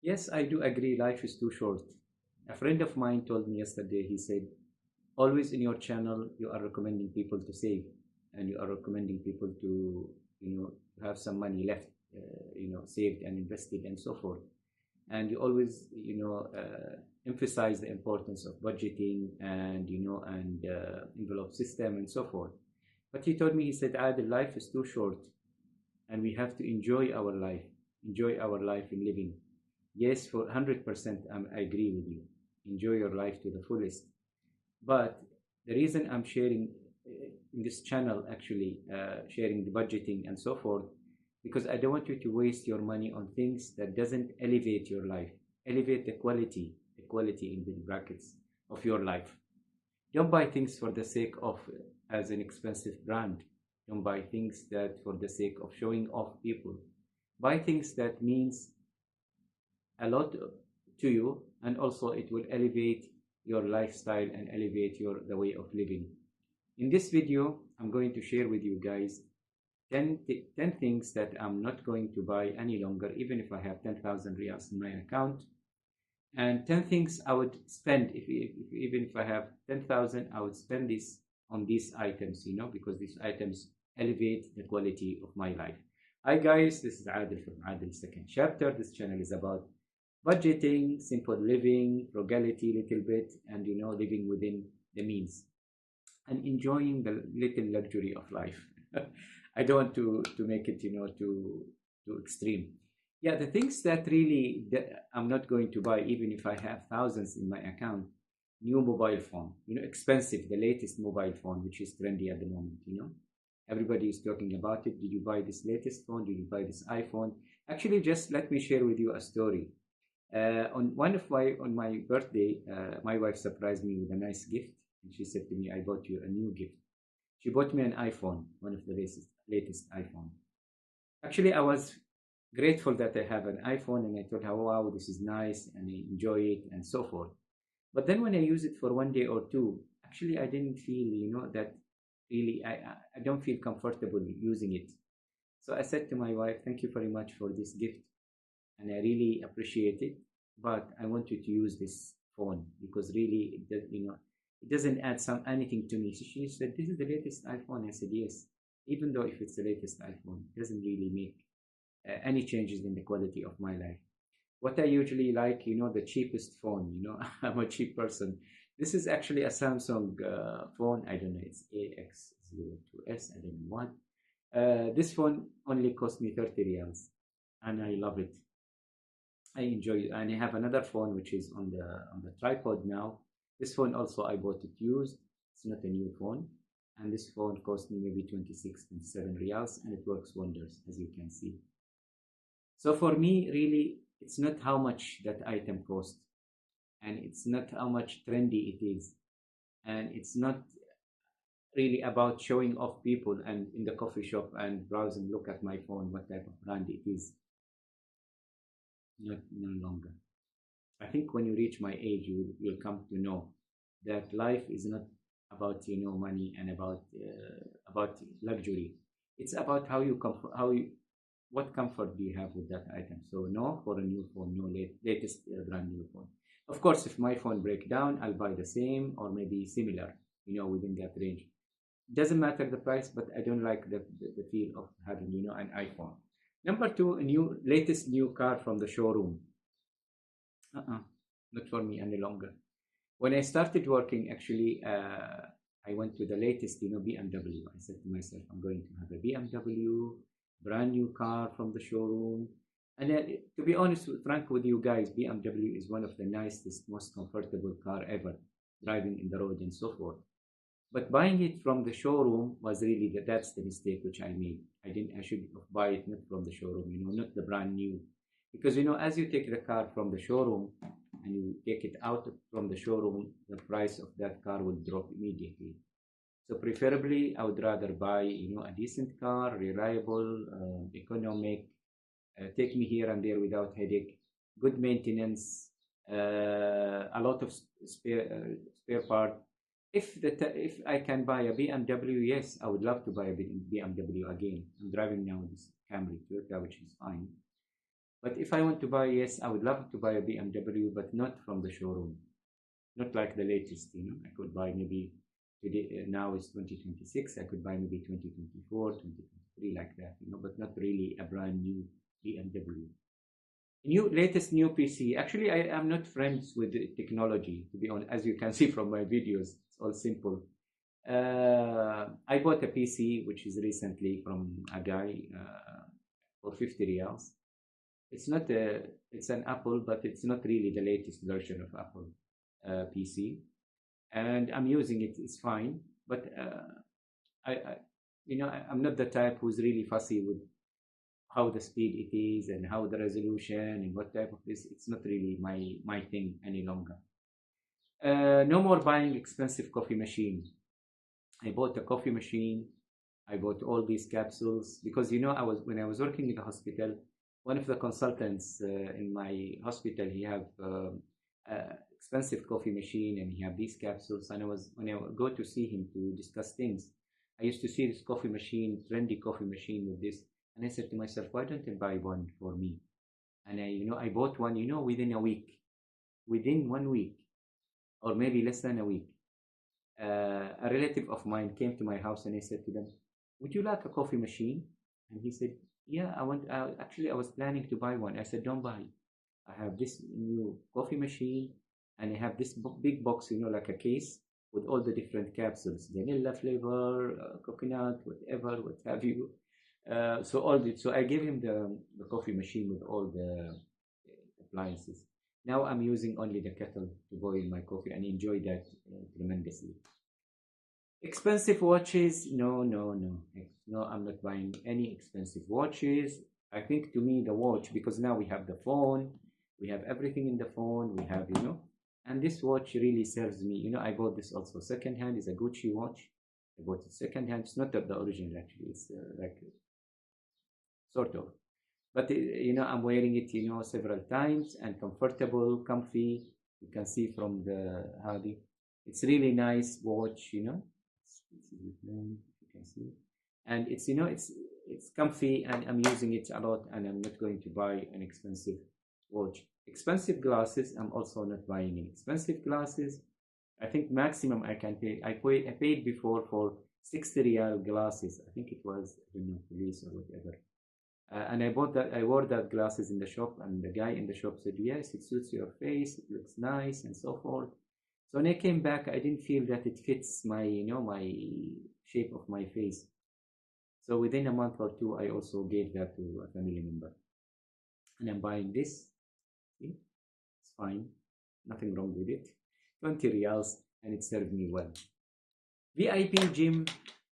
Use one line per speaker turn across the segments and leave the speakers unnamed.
Yes, I do agree. Life is too short. A friend of mine told me yesterday, he said, always in your channel, you are recommending people to save and you are recommending people to, have some money left, saved and invested and so forth. And you always, emphasize the importance of budgeting and, envelope system and so forth. But he told me, he said, Adil, life is too short and we have to enjoy our life in living. Yes, for 100%, I agree with you. Enjoy your life to the fullest. But the reason I'm sharing in this channel, actually, sharing the budgeting and so forth, because I don't want you to waste your money on things that doesn't elevate your life, elevate the quality in the brackets of your life. Don't buy things for the sake of as an expensive brand. Don't buy things that for the sake of showing off people. Buy things that means a lot to you, and also it will elevate your lifestyle and elevate the way of living. In this video, I'm going to share with you guys 10 things that I'm not going to buy any longer, even if I have 10,000 riyals in my account, and 10 things I would spend even if I have 10,000, I would spend this on these items, because these items elevate the quality of my life. Hi guys, this is Adil from Adil's Second Chapter. This channel is about budgeting, simple living, frugality little bit, and living within the means and enjoying the little luxury of life. I don't want to make it too extreme. Yeah, the things that really that I'm not going to buy, even if I have thousands in my account. New mobile phone, expensive, the latest mobile phone, which is trendy at the moment. Everybody is talking about it. Did you buy this latest phone? Did you buy this iPhone? Actually, just let me share with you a story. On my birthday, my wife surprised me with a nice gift, and she said to me, "I bought you a new gift." She bought me an iPhone, one of the latest iPhone. Actually, I was grateful that I have an iPhone, and I thought, "Oh, wow, this is nice," and I enjoy it, and so forth. But then when I use it for one day or two, actually, I didn't feel, that really, I don't feel comfortable using it. So I said to my wife, "Thank you very much for this gift, and I really appreciate it, but I want you to use this phone because really, it doesn't add anything to me." So she said, "This is the latest iPhone." I said, "Yes." Even though if it's the latest iPhone, it doesn't really make any changes in the quality of my life. What I usually like, the cheapest phone. I'm a cheap person. This is actually a Samsung phone. I don't know, it's AX02S. I don't know what. This phone only cost me 30 riyals, and I love it. I enjoy it. And I have another phone which is on the tripod now. This phone also I bought it used. It's not a new phone. And this phone cost me maybe 26, 27 riyals, and it works wonders, as you can see. So for me, really, it's not how much that item costs, and it's not how much trendy it is, and it's not really about showing off people and in the coffee shop and browsing, look at my phone, what type of brand it is. Not no longer. I think when you reach my age, you'll come to know that life is not about money and about luxury. It's about what comfort do you have with that item. So no for a new phone, no latest brand new phone. Of course, if my phone break down, I'll buy the same or maybe similar, within that range. Doesn't matter the price, but I don't like the feel of having an iPhone. Number two, latest new car from the showroom. Not for me any longer. When I started working, actually, I went to the latest, BMW. I said to myself, I'm going to have a BMW, brand new car from the showroom. And to be honest, frank with you guys, BMW is one of the nicest, most comfortable car ever, driving in the road and so forth. But buying it from the showroom was really that's the mistake which I made. I should buy it not from the showroom, not the brand new. Because as you take the car from the showroom and you take it out from the showroom, the price of that car will drop immediately. So preferably, I would rather buy a decent car, reliable, economic, take me here and there without headache, good maintenance, a lot of spare part. If I can buy a BMW, yes, I would love to buy a BMW again. I'm driving now this Camry Toyota, which is fine. But if I want to buy, yes, I would love to buy a BMW, but not from the showroom, not like the latest. I could buy maybe today. Now it's 2026. I could buy maybe 2024, 2023, like that. But not really a brand new BMW. Latest new PC. Actually, I am not friends with the technology, to be honest. As you can see from my videos, it's all simple. I bought a PC which is recently from a guy for 50 riyals. It's an Apple, but it's not really the latest version of Apple PC, and I'm using it. It's fine, but I'm not the type who's really fussy with how the speed it is and how the resolution and what type of this. It's not really my thing any longer. No more buying expensive coffee machine. I bought a coffee machine. I bought all these capsules because when I was working in the hospital, one of the consultants in my hospital, he have expensive coffee machine and he have these capsules. And when I go to see him to discuss things, I used to see this coffee machine, trendy coffee machine with this, and I said to myself, why don't I buy one for me? And I bought one, within a week, within 1 week, or maybe less than a week. A relative of mine came to my house and I said to them, would you like a coffee machine? And he said, yeah, I want. Actually, I was planning to buy one. I said, don't buy. I have this new coffee machine, and I have this big box, like a case with all the different capsules, vanilla flavor, coconut, whatever, what have you. So I gave him the coffee machine with all the appliances. Now I'm using only the kettle to boil my coffee and enjoy that tremendously. Expensive watches? No, no, no. No, I'm not buying any expensive watches. I think to me the watch, because now we have the phone, we have everything in the phone, we have, and this watch really serves me. I bought this also second hand. It's a Gucci watch. I bought it second hand. It's not the original actually. It's like sort of. But I'm wearing it, several times and comfortable, comfy. You can see from the Hadi. It's really nice watch, you can see, and it's comfy, and I'm using it a lot, and I'm not going to buy an expensive watch. Expensive glasses, I'm also not buying any expensive glasses. I think maximum I can pay. I paid before for 60 riyal glasses. I think it was, I don't know, police or whatever. And I wore that glasses in the shop, and the guy in the shop said, yes, it suits your face, it looks nice, and so forth. So when I came back, I didn't feel that it fits my shape of my face. So within a month or two, I also gave that to a family member. And I'm buying this. See? It's fine. Nothing wrong with it. 20 riyals, and it served me well. VIP gym,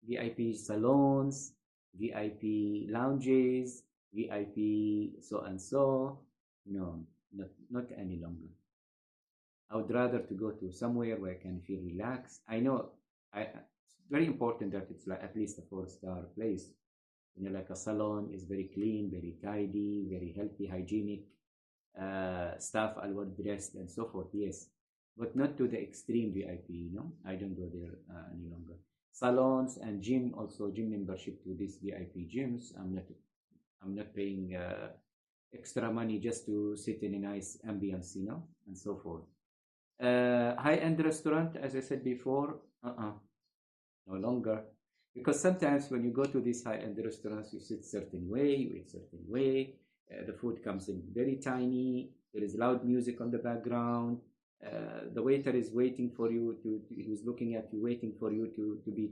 VIP salons, VIP lounges, VIP so and so. No, not any longer. I would rather to go to somewhere where I can feel relaxed. I know it's very important that it's like at least a 4-star place. Like a salon is very clean, very tidy, very healthy, hygienic. Staff are well dressed and so forth. Yes, but not to the extreme VIP. I don't go there any longer. Salons and gym, also gym membership to these VIP gyms. I'm not paying extra money just to sit in a nice ambience, and so forth. High-end restaurant, as I said before, no longer, because sometimes when you go to these high-end restaurants, you sit certain way, you eat certain way, the food comes in very tiny, there is loud music on the background, the waiter is waiting for you he's looking at you, waiting for you to be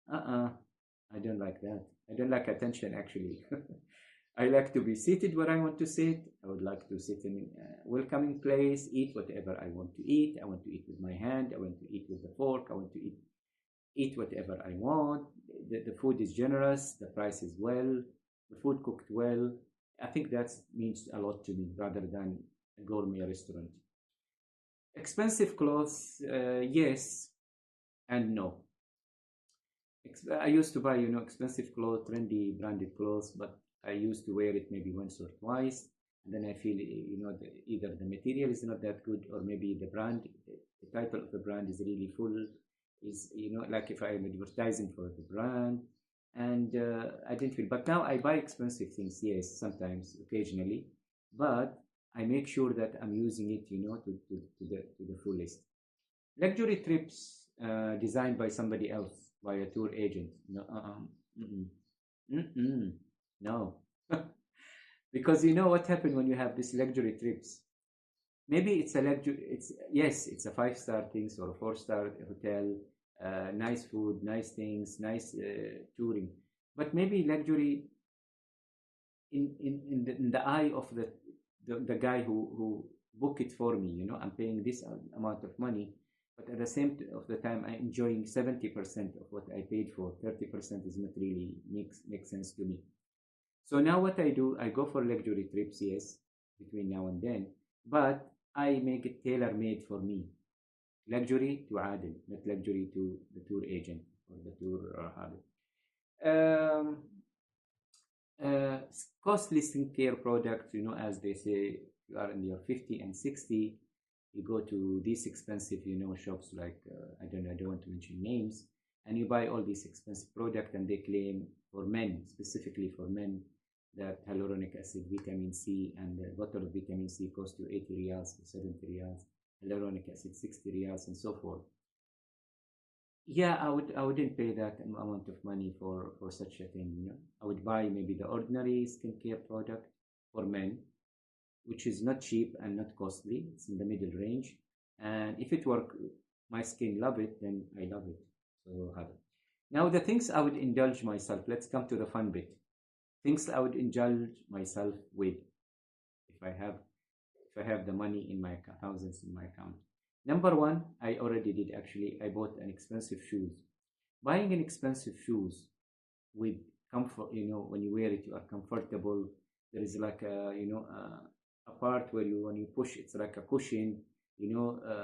I don't like that. I don't like attention, actually. I like to be seated where I want to sit. I would like to sit in a welcoming place, eat whatever I want to eat. I want to eat with my hand. I want to eat with the fork. I want to eat whatever I want. The food is generous. The price is well. The food cooked well. I think that means a lot to me rather than a gourmet restaurant. Expensive clothes, yes and no. I used to buy, expensive clothes, trendy branded clothes, but I used to wear it maybe once or twice, and then I feel, either the material is not that good, or maybe the brand, the title of the brand is really full, is, like if I'm advertising for the brand, and I didn't feel. But now I buy expensive things, yes, sometimes, occasionally, but I make sure that I'm using it, to the fullest. Luxury trips designed by somebody else, by a tour agent. No, mm-mm, mm-mm, no. Because you know what happened when you have these luxury trips. Maybe it's a luxury. It's yes, it's a 5-star things or a 4-star hotel, nice food, nice things, nice touring. But maybe luxury in the eye of the guy who book it for me. I'm paying this amount of money, but at the same of the time I'm enjoying 70% of what I paid for. 30% is not really makes sense to me. So now what I do, I go for luxury trips, yes, between now and then, but I make it tailor made for me. Luxury to Adil, not luxury to the tour agent or the tour habit. Um, Costly skincare products, as they say, you are in your 50 and 60, you go to these expensive, shops like, I don't want to mention names, and you buy all these expensive products, and they claim for men, specifically for men, that hyaluronic acid, vitamin C, and a bottle of vitamin C costs you 80 riyals to 70 riyals, hyaluronic acid 60 riyals, and so forth. Yeah, I wouldn't pay that amount of money for such a thing. I would buy maybe the ordinary skincare product for men, which is not cheap and not costly. It's in the middle range. And if it work, my skin love it, then I love it. So have it. Now the things I would indulge myself. Let's come to the fun bit. Things I would indulge myself with if I have if I have the money in my account, thousands in my account. Number one, I already did actually. I bought an expensive shoes. Buying an expensive shoes with comfort, when you wear it, you are comfortable. There is like a part where when you push, it's like a cushion,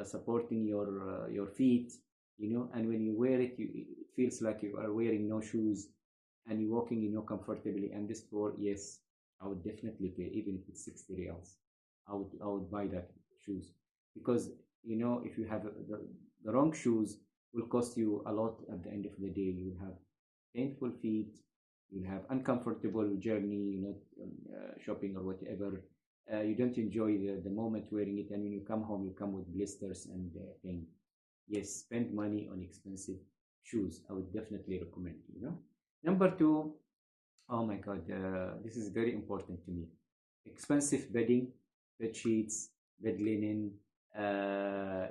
supporting your feet, and when you wear it, it feels like you are wearing no shoes and you're walking, comfortably. And this for, yes, I would definitely pay, even if it's 60 reals. I would buy that shoes because if you have the wrong shoes, will cost you a lot at the end of the day. You will have painful feet, you'll have uncomfortable journey, shopping or whatever. You don't enjoy the moment wearing it, and when you come home, you come with blisters and pain. Yes, spend money on expensive shoes. I would definitely recommend. Number two, oh my God, this is very important to me. Expensive bedding, bed sheets, bed linen, a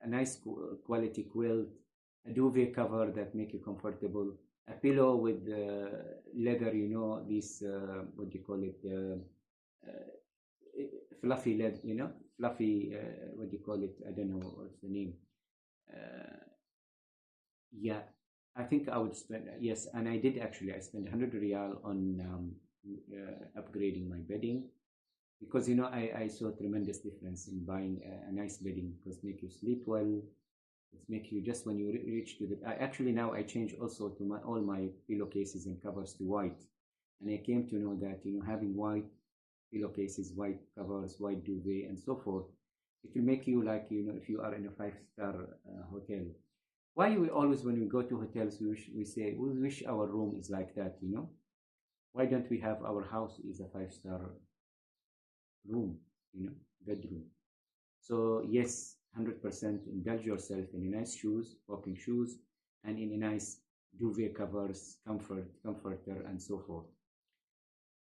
nice quality quilt, a duvet cover that make you comfortable, a pillow with leather, these, what do you call it, fluffy leather, fluffy, what do you call it? I don't know what's the name. Uh, yeah, I think I would spend, yes, and I did actually. I spent 100 riyal on upgrading my bedding because I saw a tremendous difference in buying a nice bedding because make you sleep well. It make you just when you reach to the. I actually now I change also to all my pillowcases and covers to white, and I came to know that having white pillowcases, white covers, white duvet, and so forth, it will make you like if you are in a 5-star hotel. Why we always when we go to hotels we say we wish our room is like that. Why don't we have our house is a 5-star room, bedroom? So yes, 100% indulge yourself in a nice shoes, walking shoes, and in a nice duvet covers, comforter, and so forth.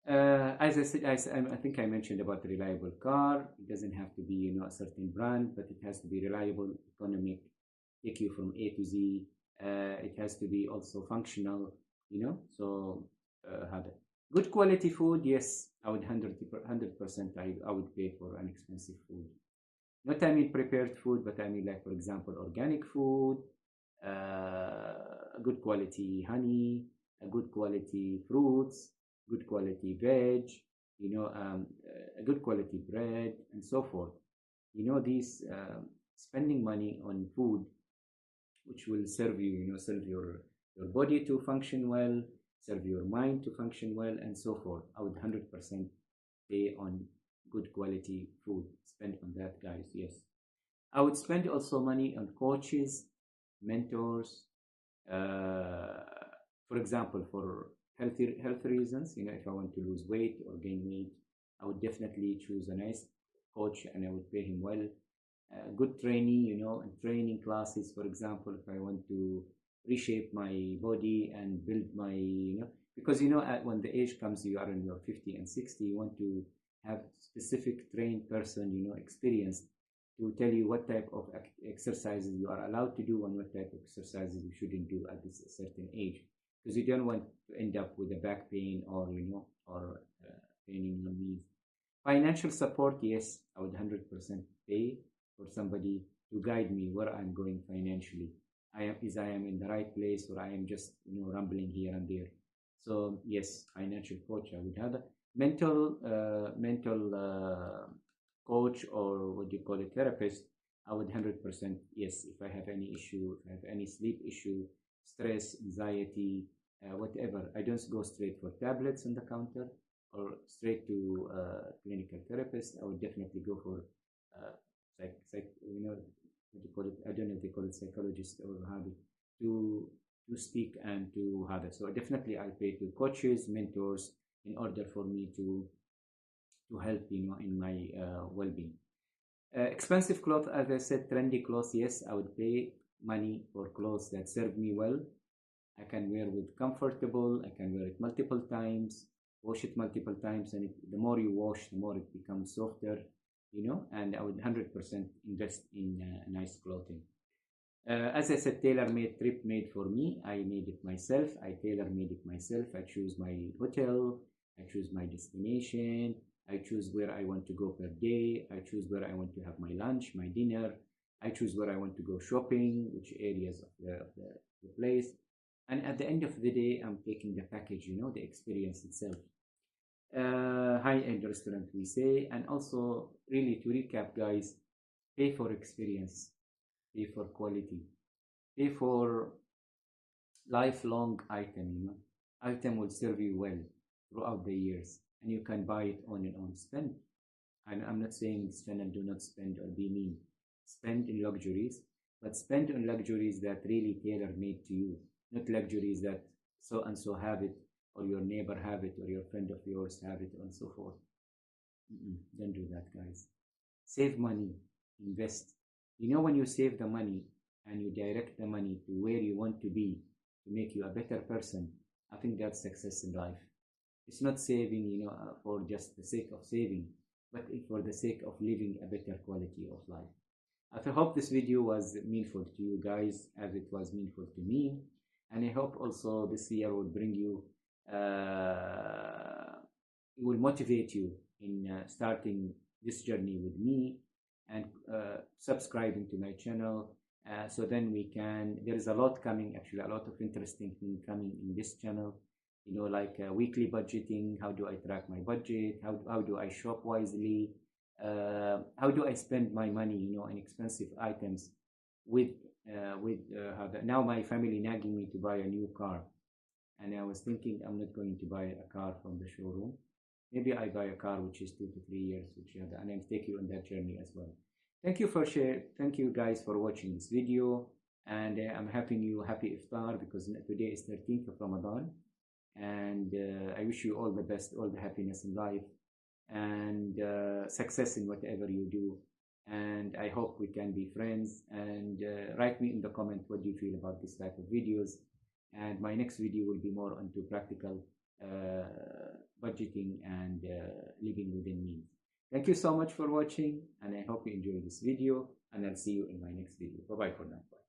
As I said, I think I mentioned about the reliable car. It doesn't have to be a certain brand, but it has to be reliable, economic, take you from A to Z. It has to be also functional, so have it. Good quality food, yes, I would 100% I would pay for an expensive food. Not I mean prepared food, but I mean like for example organic food, good quality honey, a good quality fruits, good quality veg, a good quality bread, and so forth. These spending money on food which will serve you, serve your body to function well, serve your mind to function well, and so forth. I would 100% pay on good quality food. Spend on that, guys. Yes, I would spend also money on coaches, mentors. For example, for health reasons, if I want to lose weight or gain weight, I would definitely choose a nice coach and I would pay him well. Good training, and training classes, for example, if I want to reshape my body and build my, because when the age comes, you are in your 50 and 60, you want to have specific trained person, experienced, to tell you what type of exercises you are allowed to do and what type of exercises you shouldn't do at this certain age, because you don't want to end up with a back pain or pain in your knees. Financial support, yes, I would 100% pay for somebody to guide me where I'm going financially. I am in the right place, or I am just rumbling here and there. So yes, financial coach I would have. Mental coach, or what do you call it, therapist, I would 100% yes. If I have any issue, if I have any sleep issue, stress, anxiety, whatever, I don't go straight for tablets on the counter or straight to clinical therapist. I would definitely go for what do you call it? I don't know if they call it psychologist or how to speak and to have it. So definitely I pay to coaches, mentors, in order for me to help in my well-being. Expensive clothes, as I said, trendy clothes, yes, I would pay money for clothes that serve me well. I can wear with comfortable, I can wear it multiple times, wash it multiple times, and the more you wash, the more it becomes softer, and I would 100% invest in nice clothing. As I said, tailor-made, trip made for me. I made it myself. I tailor-made it myself. I choose my hotel. I choose my destination. I choose where I want to go per day. I choose where I want to have my lunch, my dinner. I choose where I want to go shopping, which areas of the place. And at the end of the day, I'm taking the package, the experience itself. High-end restaurant, we say. And also, really, to recap, guys, pay for experience, pay for quality, pay for lifelong item. Item will serve you well throughout the years, and you can buy it on and on. Spend. And I'm not saying spend and do not spend or be mean. Spend in luxuries, but spend on luxuries that really tailor-made to you, not luxuries that so and so have it, or your neighbor have it, or your friend of yours have it, and so forth. Don't do that, guys. Save money, invest. When you save the money and you direct the money to where you want to be, to make you a better person, I think that's success in life. It's not saving, for just the sake of saving, but for the sake of living a better quality of life. I hope this video was meaningful to you guys, as it was meaningful to me. And I hope also this year will bring you, it will motivate you in starting this journey with me and subscribing to my channel. So then there is a lot coming, actually, a lot of interesting things coming in this channel, like weekly budgeting. How do I track my budget? How do I shop wisely? How do I spend my money, on expensive items now my family nagging me to buy a new car. And I was thinking, I'm not going to buy a car from the showroom. Maybe I buy a car which is 2 to 3 years, and I'll take you on that journey as well. Thank you guys for watching this video, and I'm happy iftar, because today is 13th of Ramadan, and I wish you all the best, all the happiness in life, and success in whatever you do. And I hope we can be friends, and write me in the comment what do you feel about this type of videos. And my next video will be more onto practical budgeting and living within means. Thank you so much for watching, and I hope you enjoyed this video, and I'll see you in my next video. Bye bye for now.